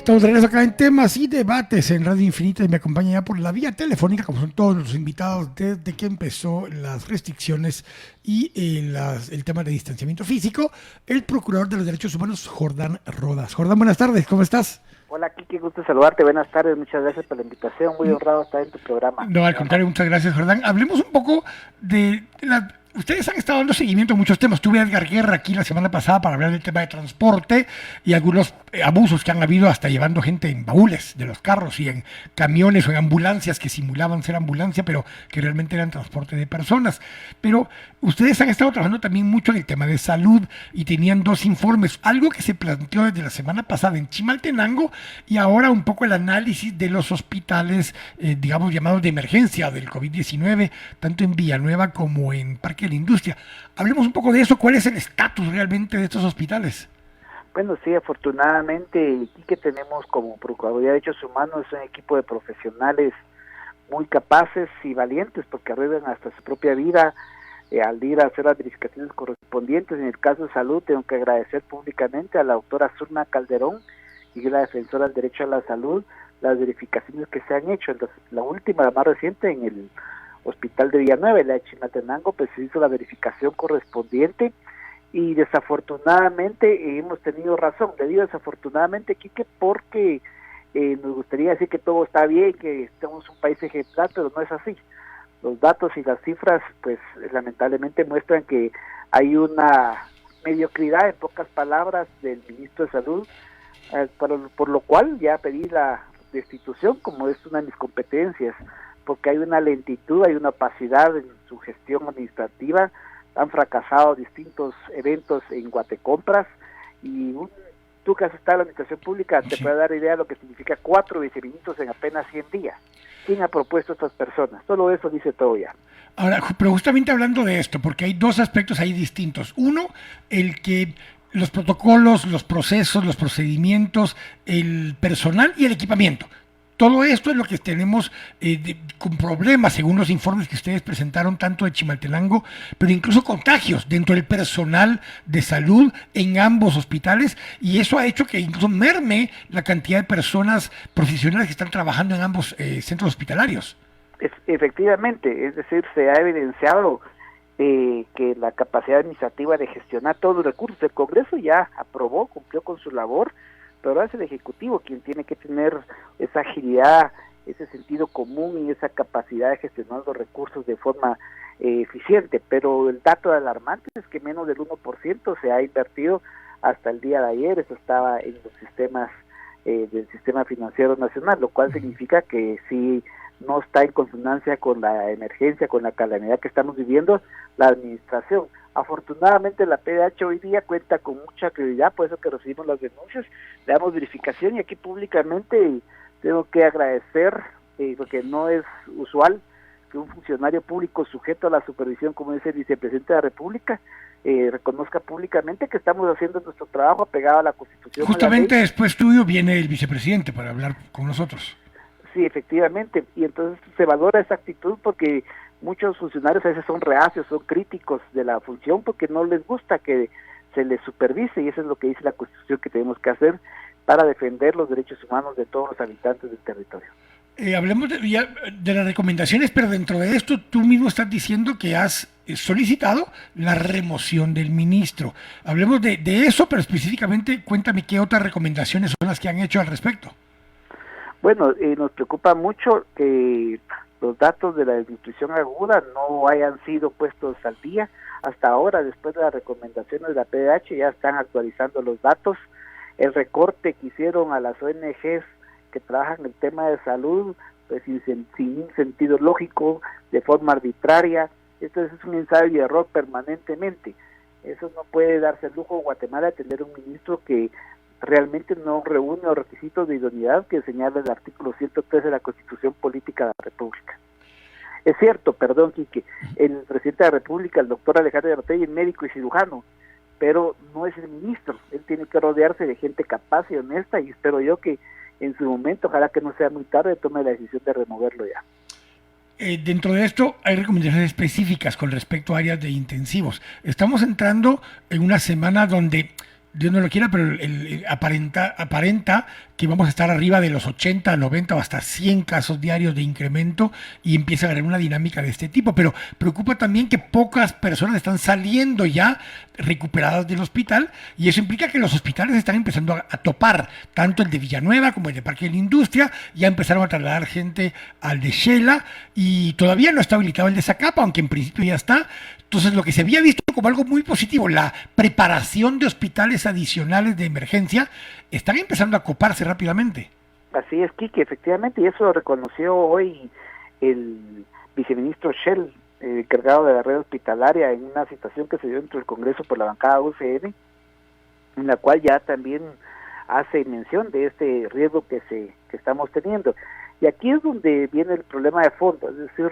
Estamos de regreso acá en Temas y Debates en Radio Infinita y me acompaña ya por la vía telefónica, como son todos los invitados, desde que empezó las restricciones y el tema de distanciamiento físico, el Procurador de los Derechos Humanos, Jordán Rodas. Jordán, buenas tardes, ¿cómo estás? Hola, Kiki, gusto saludarte, buenas tardes, muchas gracias por la invitación, muy honrado estar en tu programa. No, al contrario, muchas gracias, Jordán. Hablemos un poco de la... Ustedes han estado dando seguimiento a muchos temas. Tuve a Edgar Guerra aquí la semana pasada para hablar del tema de transporte y algunos abusos que han habido, hasta llevando gente en baúles de los carros y en camiones o en ambulancias que simulaban ser ambulancia, pero que realmente eran transporte de personas. Pero ustedes han estado trabajando también mucho en el tema de salud y tenían dos informes. Algo que se planteó desde la semana pasada en Chimaltenango y ahora un poco el análisis de los hospitales, digamos, llamados de emergencia del COVID-19, tanto en Villanueva como en Parque de la Industria. Hablemos un poco de eso. ¿Cuál es el estatus realmente de estos hospitales? Bueno, sí, afortunadamente aquí que tenemos como Procuraduría de Derechos Humanos un equipo de profesionales muy capaces y valientes porque arriesgan hasta su propia vida al ir a hacer las verificaciones correspondientes. En el caso de salud tengo que agradecer públicamente a la doctora Zulma Calderón y la defensora del derecho a la salud las verificaciones que se han hecho. La última, la más reciente, en el Hospital de Villanueva, la de Chimaltenango, pues se hizo la verificación correspondiente y desafortunadamente hemos tenido razón. Le digo desafortunadamente, Quique, porque nos gustaría decir que todo está bien, que somos un país ejemplar, pero no es así. Los datos y las cifras, pues lamentablemente muestran que hay una mediocridad, en pocas palabras, del ministro de Salud, por lo cual ya pedí la destitución, como es una de mis competencias, porque hay una lentitud, hay una opacidad en su gestión administrativa. Han fracasado distintos eventos en Guatecompras y tú que has estado en la administración pública te puede dar idea de lo que significa 4 viceministros en apenas 100 días. ¿Quién ha propuesto a estas personas? Solo eso dice todo ya. Ahora, pero justamente hablando de esto, porque hay dos aspectos ahí distintos. Uno, el que los protocolos, los procesos, los procedimientos, el personal y el equipamiento. Todo esto es lo que tenemos con problemas, según los informes que ustedes presentaron, tanto de Chimaltenango, pero incluso contagios dentro del personal de salud en ambos hospitales, y eso ha hecho que incluso merme la cantidad de personas profesionales que están trabajando en ambos centros hospitalarios. Efectivamente, es decir, se ha evidenciado que la capacidad administrativa de gestionar todos los recursos, el Congreso ya aprobó, cumplió con su labor, pero ahora es el Ejecutivo quien tiene que tener esa agilidad, ese sentido común y esa capacidad de gestionar los recursos de forma eficiente. Pero el dato alarmante es que menos del 1% se ha invertido hasta el día de ayer. Eso estaba en los sistemas del Sistema Financiero Nacional, lo cual significa que si no está en consonancia con la emergencia, con la calamidad que estamos viviendo, la administración. Afortunadamente la PDH hoy día cuenta con mucha credibilidad, por eso que recibimos las denuncias, le damos verificación y aquí públicamente tengo que agradecer, porque no es usual que un funcionario público sujeto a la supervisión, como dice el vicepresidente de la República, reconozca públicamente que estamos haciendo nuestro trabajo apegado a la Constitución. Justamente después tuyo viene el vicepresidente para hablar con nosotros. Sí, efectivamente, y entonces se valora esa actitud porque muchos funcionarios a veces son reacios, son críticos de la función porque no les gusta que se les supervise, y eso es lo que dice la Constitución que tenemos que hacer para defender los derechos humanos de todos los habitantes del territorio. Hablemos de las recomendaciones, pero dentro de esto tú mismo estás diciendo que has solicitado la remoción del ministro. Hablemos de eso, pero específicamente cuéntame qué otras recomendaciones son las que han hecho al respecto. Bueno, nos preocupa mucho que los datos de la desnutrición aguda no hayan sido puestos al día. Hasta ahora, después de las recomendaciones de la PDH, ya están actualizando los datos. El recorte que hicieron a las ONGs que trabajan el tema de salud, pues sin un sentido lógico, de forma arbitraria. Esto es un ensayo y error permanentemente. Eso no puede darse el lujo Guatemala de tener un ministro que realmente no reúne los requisitos de idoneidad que señala el artículo 103 de la Constitución Política de la República. Es cierto, perdón, Quique, el presidente de la República, el doctor Alejandro Yamatei, es médico y cirujano, pero no es el ministro. Él tiene que rodearse de gente capaz y honesta, y espero yo que en su momento, ojalá que no sea muy tarde, tome la decisión de removerlo ya. Dentro de esto hay recomendaciones específicas con respecto a áreas de intensivos. Estamos entrando en una semana donde Dios no lo quiera, pero aparenta que vamos a estar arriba de los 80, 90 o hasta 100 casos diarios de incremento y empieza a haber una dinámica de este tipo. Pero preocupa también que pocas personas están saliendo ya recuperadas del hospital y eso implica que los hospitales están empezando a topar, tanto el de Villanueva como el de Parque de la Industria, ya empezaron a trasladar gente al de Shela y todavía no está habilitado el de Zacapa, aunque en principio ya está. Entonces, lo que se había visto como algo muy positivo, la preparación de hospitales adicionales de emergencia, están empezando a coparse rápidamente. Así es, Quique, efectivamente, y eso lo reconoció hoy el viceministro Shell, encargado de la red hospitalaria, en una situación que se dio dentro del Congreso por la bancada UCN, en la cual ya también hace mención de este riesgo que estamos teniendo. Y aquí es donde viene el problema de fondo, es decir,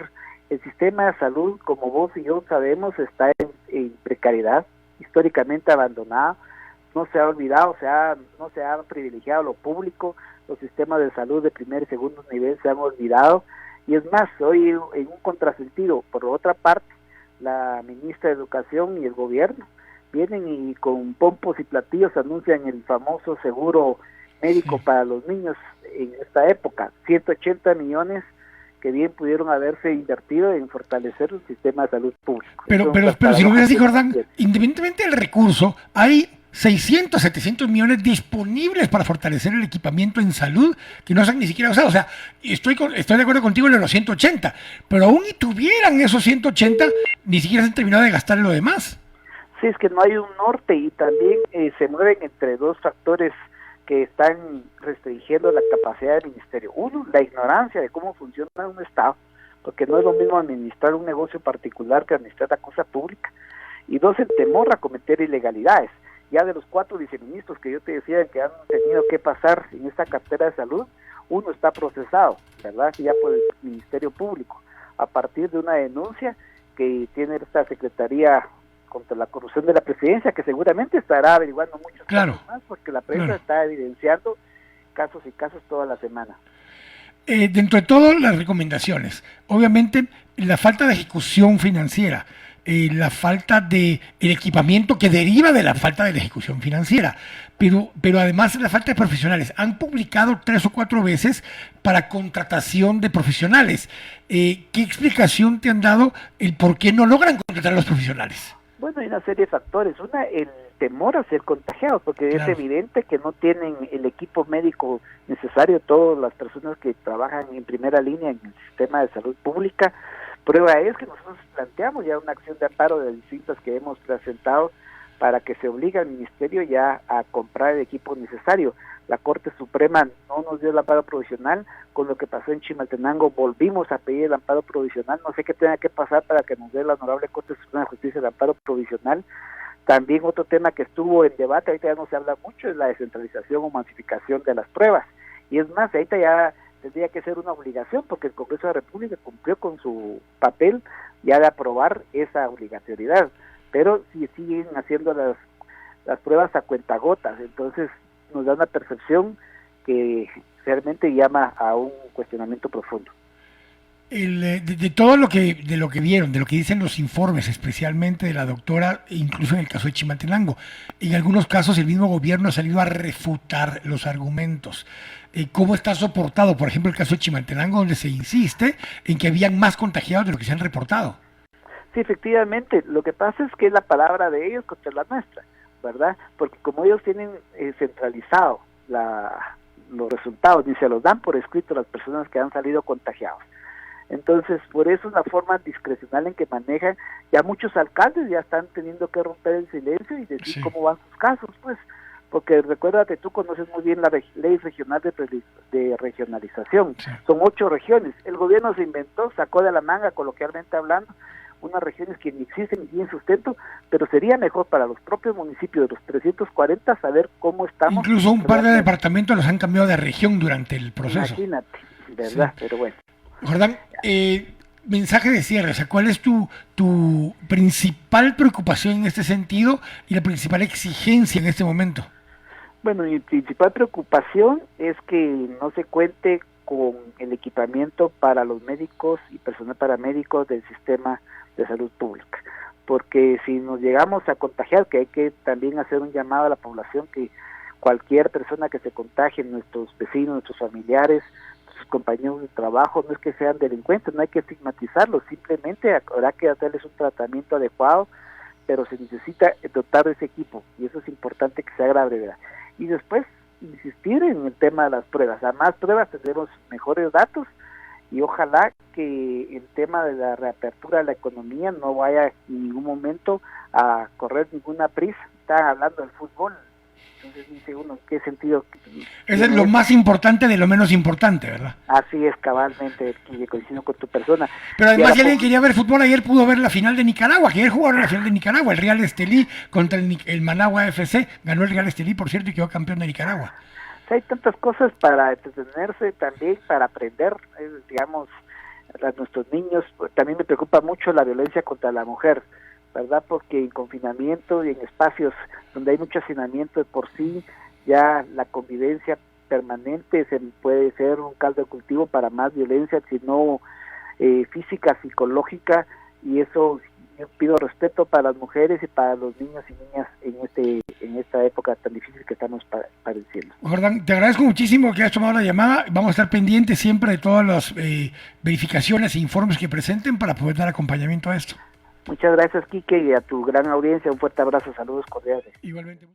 el sistema de salud, como vos y yo sabemos, está en precariedad, históricamente abandonado, no se ha olvidado, no se ha privilegiado lo público, los sistemas de salud de primer y segundo nivel se han olvidado, y es más, hoy en un contrasentido, por otra parte, la ministra de Educación y el gobierno vienen y con pompos y platillos anuncian el famoso seguro médico para los niños en esta época, 180 millones que bien pudieron haberse invertido en fortalecer el sistema de salud público. Pero si lo hubieras dicho, Jordán, independientemente del recurso, hay 600, 700 millones disponibles para fortalecer el equipamiento en salud que no se han ni siquiera usado. O sea, estoy de acuerdo contigo en los 180, pero aún y tuvieran esos 180, ni siquiera se han terminado de gastar en lo demás. Sí, es que no hay un norte y también se mueven entre dos factores que están restringiendo la capacidad del ministerio. Uno, la ignorancia de cómo funciona un Estado, porque no es lo mismo administrar un negocio particular que administrar la cosa pública. Y dos, el temor a cometer ilegalidades. Ya de los 4 viceministros que yo te decía que han tenido que pasar en esta cartera de salud, uno está procesado, ¿verdad? Ya por el Ministerio Público, a partir de una denuncia que tiene esta Secretaría contra la corrupción de la presidencia, que seguramente estará averiguando muchos casos más, porque la prensa está evidenciando casos y casos toda la semana. Dentro de todas las recomendaciones, obviamente la falta de ejecución financiera, la falta de el equipamiento que deriva de la falta de la ejecución financiera, pero además la falta de profesionales. Han publicado 3 o 4 veces para contratación de profesionales. ¿Qué explicación te han dado el por qué no logran contratar a los profesionales? Bueno, hay una serie de factores. Una, el temor a ser contagiados, porque es evidente que no tienen el equipo médico necesario, todas las personas que trabajan en primera línea en el sistema de salud pública. Prueba es que nosotros planteamos ya una acción de amparo de distintas que hemos presentado para que se obligue al ministerio ya a comprar el equipo necesario. La Corte Suprema no nos dio el amparo provisional, con lo que pasó en Chimaltenango volvimos a pedir el amparo provisional, no sé qué tenga que pasar para que nos dé la Honorable Corte Suprema de Justicia el amparo provisional. También otro tema que estuvo en debate, ahorita ya no se habla mucho, es la descentralización o masificación de las pruebas, y es más, ahorita ya tendría que ser una obligación, porque el Congreso de la República cumplió con su papel ya de aprobar esa obligatoriedad, pero si siguen haciendo las pruebas a cuentagotas, entonces nos da una percepción que realmente llama a un cuestionamiento profundo. De todo lo que vieron, de lo que dicen los informes, especialmente de la doctora, incluso en el caso de Chimaltenango, en algunos casos el mismo gobierno ha salido a refutar los argumentos. ¿Cómo está soportado, por ejemplo, el caso de Chimaltenango, donde se insiste en que habían más contagiados de lo que se han reportado? Sí, efectivamente, lo que pasa es que es la palabra de ellos contra la nuestra, ¿verdad? Porque como ellos tienen centralizado los resultados, ni se los dan por escrito a las personas que han salido contagiados. Entonces, por eso es la forma discrecional en que manejan, ya muchos alcaldes ya están teniendo que romper el silencio y decir cómo van sus casos, pues, porque recuérdate, tú conoces muy bien la ley regional de regionalización, son 8 regiones, el gobierno se inventó, sacó de la manga, coloquialmente hablando, unas regiones que ni existen ni tienen sustento, pero sería mejor para los propios municipios de los 340 saber cómo estamos. Incluso un par de departamentos los han cambiado de región durante el proceso. Imagínate, ¿verdad? Sí. Pero bueno. Jordán, mensaje de cierre, o sea, ¿cuál es tu principal preocupación en este sentido y la principal exigencia en este momento? Bueno, mi principal preocupación es que no se cuente con el equipamiento para los médicos y personal paramédicos del sistema de salud pública. porque si nos llegamos a contagiar, que hay que también hacer un llamado a la población, que cualquier persona que se contagie, nuestros vecinos, nuestros familiares, sus compañeros de trabajo, no es que sean delincuentes, no hay que estigmatizarlos, simplemente habrá que hacerles un tratamiento adecuado, pero se necesita dotar de ese equipo, y eso es importante que se haga a la brevedad. Y después, insistir en el tema de las pruebas. A más pruebas tendremos mejores datos, y ojalá que el tema de la reapertura de la economía no vaya en ningún momento a correr ninguna prisa. Están hablando del fútbol, entonces dice uno, ¿en qué sentido? Eso es lo más importante de lo menos importante, ¿verdad? Así es, cabalmente, y coincido con tu persona. Pero además, si alguien quería ver fútbol, ayer pudo ver la final de Nicaragua, que ayer jugaron la final de Nicaragua, el Real Estelí contra el Managua FC, ganó el Real Estelí, por cierto, y quedó campeón de Nicaragua. Hay tantas cosas para entretenerse, también para aprender, digamos, a nuestros niños. También me preocupa mucho la violencia contra la mujer, ¿verdad? Porque en confinamiento y en espacios donde hay mucho hacinamiento de por sí, ya la convivencia permanente se puede ser un caldo de cultivo para más violencia, sino física, psicológica, y eso yo pido respeto para las mujeres y para los niños y niñas en esta época tan difícil que estamos padeciendo. Jordán, te agradezco muchísimo que hayas tomado la llamada. Vamos a estar pendientes siempre de todas las verificaciones e informes que presenten para poder dar acompañamiento a esto. Muchas gracias, Quique, y a tu gran audiencia un fuerte abrazo, saludos cordiales. Igualmente.